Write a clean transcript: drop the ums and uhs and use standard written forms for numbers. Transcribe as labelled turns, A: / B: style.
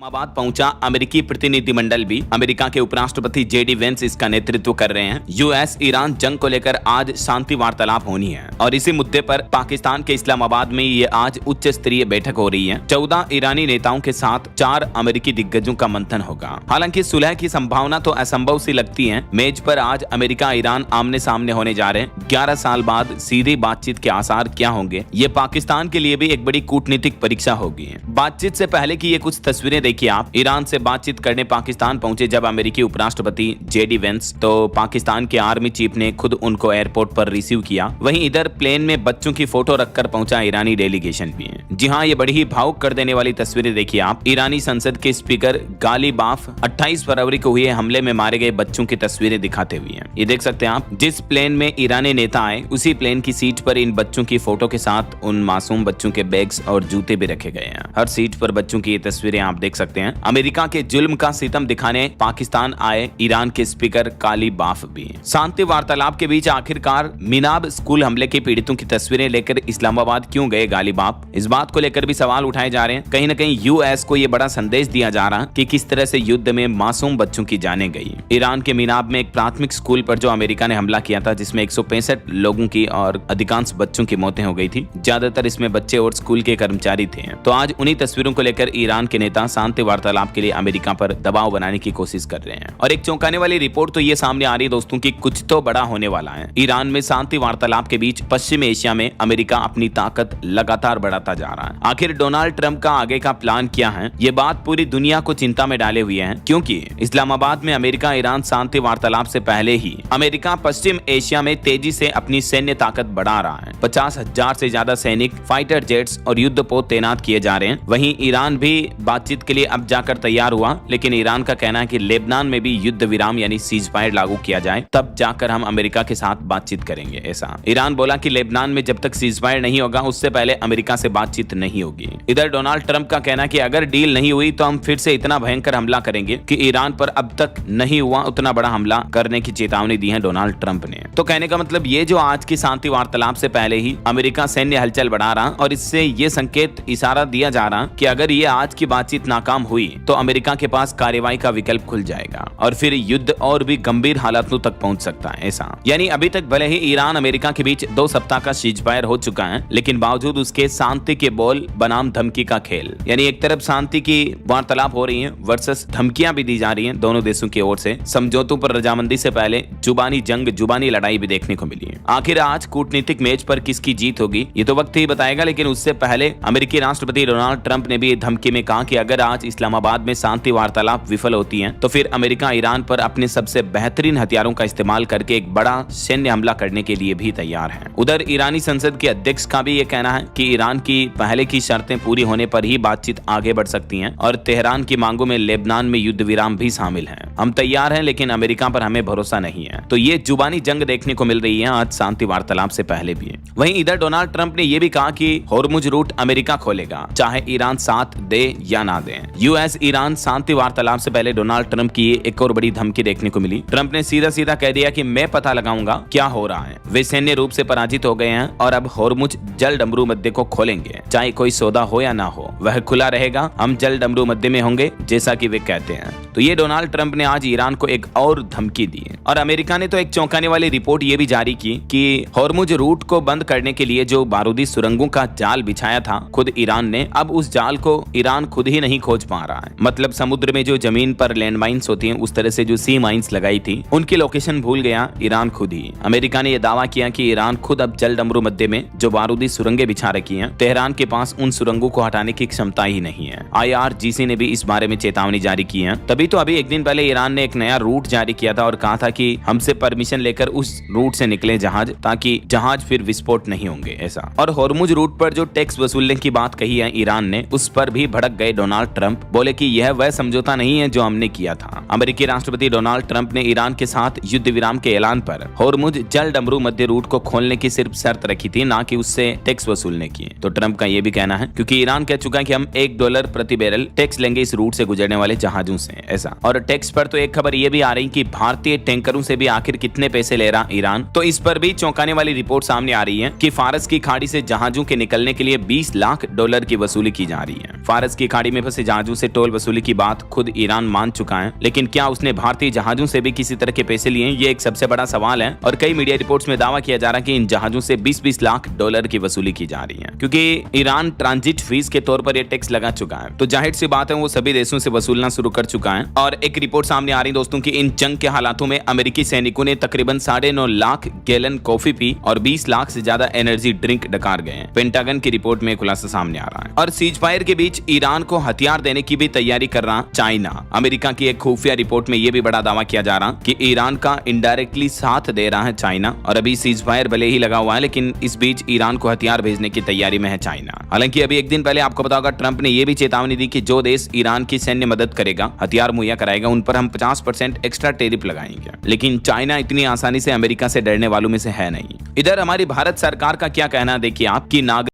A: इस्लामाबाद पहुंचा अमेरिकी प्रतिनिधिमंडल भी। अमेरिका के उपराष्ट्रपति जेडी वेंस इसका नेतृत्व कर रहे हैं। यूएस ईरान जंग को लेकर आज शांति वार्तालाप होनी है और इसी मुद्दे पर पाकिस्तान के इस्लामाबाद में ये आज उच्च स्तरीय बैठक हो रही है। 14 ईरानी नेताओं के साथ 4 अमेरिकी दिग्गजों का मंथन होगा। हालांकि सुलह की संभावना तो असंभव सी लगती है। मेज पर आज अमेरिका ईरान आमने सामने होने जा रहे हैं। 11 साल बाद सीधी बातचीत के आसार क्या होंगे, ये पाकिस्तान के लिए भी एक बड़ी कूटनीतिक परीक्षा होगी। बातचीत से पहले की ये कुछ तस्वीरें देखिए आप। ईरान से बातचीत करने पाकिस्तान पहुंचे जब अमेरिकी उपराष्ट्रपति जेडी वेंस, तो पाकिस्तान के आर्मी चीफ ने खुद उनको एयरपोर्ट पर रिसीव किया। वहीं इधर प्लेन में बच्चों की फोटो रखकर पहुंचा ईरानी डेलीगेशन भी है। जी हाँ, ये बड़ी ही भावुक कर देने वाली तस्वीरें देखिए आप। ईरानी संसद के स्पीकर गालिबाफ 28 फरवरी को हुए हमले में मारे गए बच्चों की तस्वीरें दिखाते हुए हैं। ये देख सकते हैं आप। जिस प्लेन में ईरानी नेता आए उसी प्लेन की सीट पर इन बच्चों की फोटो के साथ उन मासूम बच्चों के बैग्स और जूते भी रखे गए हैं। हर सीट पर बच्चों की ये तस्वीरें आप देख सकते हैं। अमेरिका के जुल्म का सितम दिखाने पाकिस्तान आए ईरान के स्पीकर गालिबाफ भी। शांति वार्तालाप के बीच आखिरकार मिनाब स्कूल हमले के पीड़ितों की तस्वीरें लेकर इस्लामाबाद क्यों गए गालिबाफ, इस बात को लेकर भी सवाल उठाए जा रहे हैं। कहीं न कहीं यूएस को ये बड़ा संदेश दिया जा रहा है कि किस तरह से युद्ध में मासूम बच्चों की जानें गई। ईरान के मिनाब में एक प्राथमिक स्कूल पर जो अमेरिका ने हमला किया था, जिसमें 165 लोगों की और अधिकांश बच्चों की मौतें हो गई थी। ज्यादातर इसमें बच्चे और स्कूल के कर्मचारी थे। तो आज उन्हीं तस्वीरों को लेकर ईरान के नेता शांति वार्तालाप के लिए अमेरिका पर दबाव बनाने की कोशिश कर रहे हैं। और एक चौंकाने वाली रिपोर्ट तो ये सामने आ रही है दोस्तों कि कुछ तो बड़ा होने वाला है। ईरान में शांति वार्तालाप के बीच पश्चिम एशिया में अमेरिका अपनी ताकत लगातार बढ़ाता जा रहा है। आखिर डोनाल्ड ट्रंप का आगे का प्लान क्या है, ये बात पूरी दुनिया को चिंता में डाले हुए है, क्योंकि इस्लामाबाद में अमेरिका ईरान शांति वार्तालाप से पहले ही अमेरिका पश्चिम एशिया में तेजी से अपनी सैन्य ताकत बढ़ा रहा है। 50,000 से ज्यादा सैनिक, फाइटर जेट्स और युद्धपोत तैनात किए जा रहे हैं। वहीं ईरान भी बातचीत के लिए अब जाकर तैयार हुआ, लेकिन ईरान का कहना है कि लेबनान में भी युद्ध विराम यानी सीज फायर लागू किया जाए, तब जाकर हम अमेरिका के साथ बातचीत करेंगे। ऐसा ईरान बोला कि लेबनान में जब तक सीज फायर नहीं होगा उससे पहले अमेरिका से बातचीत नहीं होगी। इधर डोनाल्ड ट्रंप का कहना है कि अगर डील नहीं हुई तो हम फिर से इतना भयंकर हमला करेंगे कि ईरान पर अब तक नहीं हुआ उतना बड़ा हमला करने की चेतावनी दी है डोनाल्ड ट्रंप ने। तो कहने का मतलब ये जो आज की शांति वार्तालाप से पहले ही अमेरिका सैन्य हलचल बढ़ा रहा और इससे ये संकेत इशारा दिया जा रहा कि अगर ये आज की बातचीत नाकाम हुई तो अमेरिका के पास कार्रवाई का विकल्प खुल जाएगा और फिर युद्ध और भी गंभीर हालातों तक पहुंच सकता है। ऐसा यानी अभी तक भले ही ईरान अमेरिका के बीच 2 सप्ताह का सीज फायर हो चुका है, लेकिन बावजूद उसके शांति के बोल बनाम धमकी का खेल, यानी एक तरफ शांति की वार्तालाप हो रही है वर्सेस धमकियां भी दी जा रही हैं दोनों देशों की ओर से। समझौतों पर रजामंदी से पहले जुबानी जंग, जुबानी लड़ाई भी देखने को मिली है। आखिर आज कूटनीतिक मेज पर किसकी जीत होगी ये तो वक्त ही बताएगा, लेकिन उससे पहले अमेरिकी राष्ट्रपति डोनाल्ड ट्रंप ने भी धमकी में कहा कि अगर आज इस्लामाबाद में शांति वार्तालाप विफल होती है तो फिर अमेरिका ईरान पर अपने सबसे बेहतरीन हथियारों का इस्तेमाल करके एक बड़ा सैन्य हमला करने के लिए भी तैयार है। उधर ईरानी संसद के अध्यक्ष का भी ये कहना है कि ईरान की पहले की शर्तें पूरी होने पर ही बातचीत आगे बढ़ सकती है और तेहरान की मांगों में लेबनान में युद्ध विराम भी शामिल है। हम तैयार हैं, लेकिन अमेरिका पर हमें भरोसा नहीं है। तो ये जुबानी जंग देखने को मिल रही है आज शांति वार्तालाप से पहले भी। वहीं इधर डोनाल्ड ट्रंप ने यह भी कहा कि होर्मुज रूट अमेरिका खोलेगा, चाहे ईरान साथ दे या ना दे। यूएस ईरान शांति वार्तालाप से पहले डोनाल्ड ट्रंप की एक और बड़ी धमकी देखने को मिली। ट्रंप ने सीधा सीधा कह दिया कि मैं पता लगाऊंगा क्या हो रहा है। वे सैन्य रूप से पराजित हो गए हैं और अब होर्मुज जल डमरू मध्य को खोलेंगे, चाहे कोई सौदा हो या ना हो, वह खुला रहेगा। हम जल डमरू मध्य में होंगे, जैसा कि वे कहते हैं। तो ये डोनाल्ड ट्रंप ने आज ईरान को एक और धमकी दी है। और अमेरिका ने तो एक चौंकाने वाली रिपोर्ट ये भी जारी की कि होर्मुज रूट को बंद करने के लिए जो बारूदी सुरंगों का जाल बिछाया था खुद ईरान ने, अब उस जाल को ईरान खुद ही नहीं खोज पा रहा है। मतलब समुद्र में जो जमीन पर लैंडमाइंस होती हैं, उस तरह से जो सी माइंस लगाई थी, उनकी लोकेशन भूल गया ईरान खुद ही। अमेरिका ने यह दावा किया कि ईरान खुद अब जल डमरू मध्य में जो बारूदी सुरंगें बिछा रखी हैं, तेहरान के पास उन सुरंगों को हटाने की क्षमता ही नहीं है। IRGC ने भी इस बारे में चेतावनी जारी की है। तभी तो अभी एक दिन पहले ईरान ने एक नया रूट जारी किया था और कहा था कि हमसे परमिशन लेकर उस रूट से निकले जहाज, ताकि जहाज फिर विस्फोट नहीं होंगे। ऐसा और होर्मुज रूट पर जो टैक्स वसूलने की बात कही है ईरान ने, उस पर भी भड़क गए डोनाल्ड ट्रंप। बोले कि यह वह समझौता नहीं है जो हमने किया था। अमेरिकी राष्ट्रपति डोनाल्ड ट्रंप ने ईरान के साथ युद्ध विराम के ऐलान पर होर्मुज जल डमरू मध्य रूट को खोलने की सिर्फ शर्त रखी थी, ना कि उससे टैक्स वसूलने की। तो ट्रंप का यह भी कहना है, क्योंकि ईरान कह चुका है कि हम $1 प्रति बैरल टैक्स लेंगे इस रूट से गुजरने वाले जहाजों से। ऐसा और टैक्स पर तो एक खबर यह भी आ रही कि भारतीय टैंकरों से भी आखिर कितने पैसे ले रहा ईरान। तो इस पर भी चौंकाने वाली रिपोर्ट सामने आ रही है कि फारस की खाड़ी से जहाजों के निकलने के लिए $20 लाख की वसूली की जा रही है। फारस की खाड़ी में फंसे जहाजों से टोल वसूली की बात खुद ईरान मान चुका है, लेकिन क्या उसने भारतीय जहाजों से भी किसी तरह के पैसे लिए? ये एक सबसे बड़ा सवाल है और कई मीडिया रिपोर्ट्स में दावा किया जा रहा है कि इन जहाजों से 20-20 लाख डॉलर की वसूली की जा रही है, क्योंकि ईरान ट्रांजिट फीस के तौर पर यह टैक्स लगा चुका है। तो जाहिर सी बात है वो सभी देशों से वसूलना शुरू कर चुका है। और एक रिपोर्ट सामने आ रही है दोस्तों कि इन जंग के हालातों में अमेरिकी सैनिकों ने तकरीबन 9.5 लाख गैलन कॉफी पी और 20 लाख से ज्यादा एनर्जी ड्रिंक डकार गए हैं। पेंटागन की रिपोर्ट में खुलासा सामने आ रहा है। और सीज फायर के बीच ईरान को हथियार देने की भी तैयारी कर रहा चाइना। अमेरिका की एक खुफिया रिपोर्ट में यह भी बड़ा दावा किया जा रहा कि ईरान का इनडायरेक्टली साथ दे रहा है चाइना। और अभी सीज फायर भले ही लगा हुआ है, लेकिन इस बीच ईरान को हथियार भेजने की तैयारी में है चाइना। हालांकि अभी एक दिन पहले आपको पता होगा ट्रंप ने यह भी चेतावनी दी कि जो देश ईरान की सैन्य मदद करेगा, हथियार मुहैया कराएगा, उन पर हम 50% एक्स्ट्रा टैरिफ लगाएंगे। लेकिन चाइना इतनी आसानी से अमेरिका से डरने वालों में से है नहीं। इधर हमारी भारत सरकार का क्या कहना देखिए आप कि नागरिक